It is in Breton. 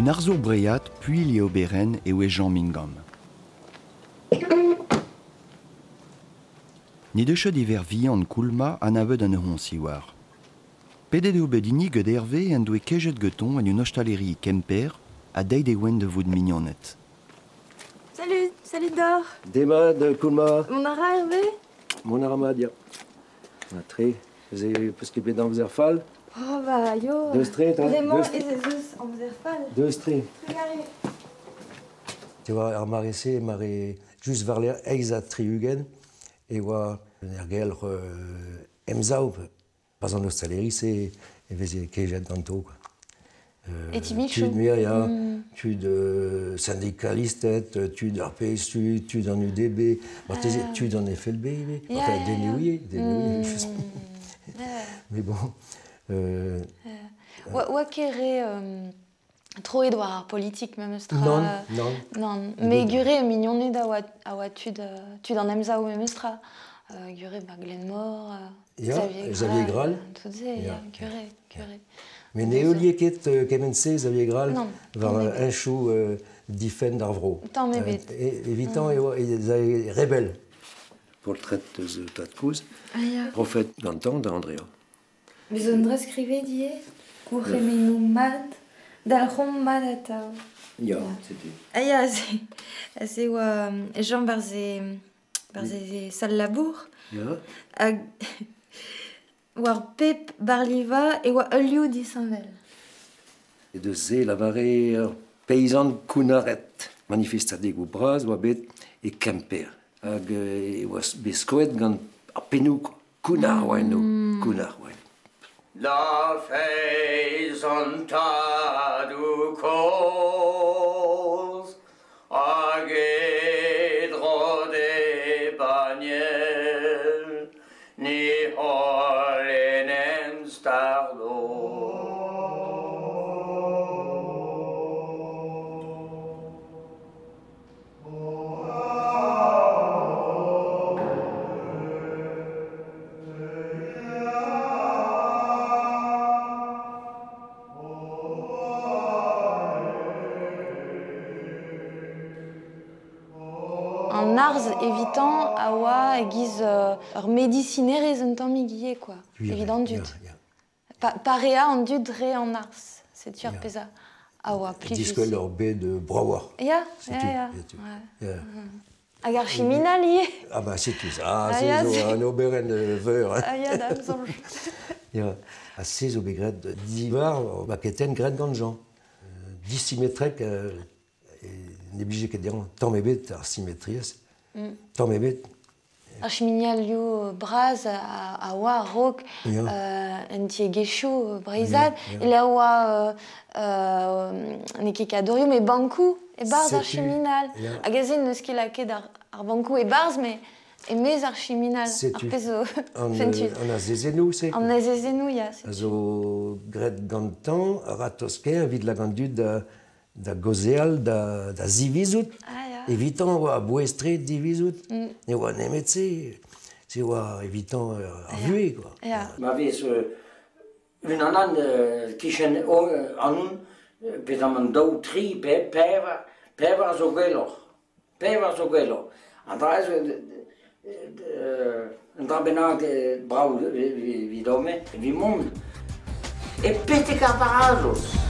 Une arzo breiat, puis li oberen e oe Jean Mingam. Ni deochet iver vi an koulma an avet an euron siwar. Pedet eo bedini gant herve en doe kejet geton en un ostaleri kemper a deid e oen de voud mignonnet. Salut, salut Dor. Dema de koulma. Mon ara Hervé. Mon aramadia. Na tre, ze peus ket bet an vzer fall. Oh bah yo. Deus tre, ta? Vraiment, et c'est juste en faisait fall. Deus tre. Regardez. Tu vois, ar marese, mare just var l'er eiz a triugen, e oa ergel emzao. Pas an ostaleri, se veze kejet ganto, quoi. Et tu michou. Tud Myria, tud syndicalistet, tud RPS, tud en UDB, tud en FLB, enfin dénouillé, mais bon. Oa kere trop Edouard politique même stra. Non. Mais gure mignonnet da oa tud en emzao même stra. Gure Glenmore, Xavier Graal. Tout ça, gure. Mais néolieket kemense Xavier Graal var un chou difen d'arvro. Tant mebet. Évitant et rebelle. Portrait de Tatkouz, prophète d'antan d'Andrea. Mais on devrait scriver die Gouremenu mad d'alrom mad atao. Ja, c'était. Ah ya, c'est Jean Barze sal labour. Ja. War Pep Barliva et war Eliou di Saint-Vel. Et de ze la vare paysan Kounaret. Manifestadeg ou braz, oa bet e kemper. Hag oa beskoet gant a penou Kounar oa no. Kounar oa. La paysan tadou koz hag edro de bagnel ni holenen stardo. En ars évitant awa egiz ur médicinerez un temps migier quoi. Évident dut. Parea en dut re en ars. C'est sûr pesa. Awa plus. Disque leur baie de Brawar. Ya. Hag ar chiminal ie. Ah bah c'est tout ça. Ah c'est un oberen veur. Ah ya d'amzonj. Ya. A 16 obegret divar baketen gret gant Jean. Dissymétrek n'obligé ket dire tant mebet ar symétrias. Tant mebet. Ar chiminial liou braz a oa rok en tiegechou breizad. Il a oa ne ket kadorio mais bankou e barz ar chiminal. Hag a zin neus ket laket ar bankou e barz mais emez ar chiminal. Ar pezo fentud. An a zezenou, c'est. An a zezenou, ya. A zo gret gantan, a ratosker, vid la gandud da gozeal, da zivizout. Evitant oa bouestret divizout. Ne oa nemet se oa evitant ar vue, quoi. Ma vez un anan kichen anun pet am daou tri pevar zo gwelloc'h. Pevar zo gwelloc'h. An dra un dra bennak brao vi dome, vi mont. E petek ar barazos.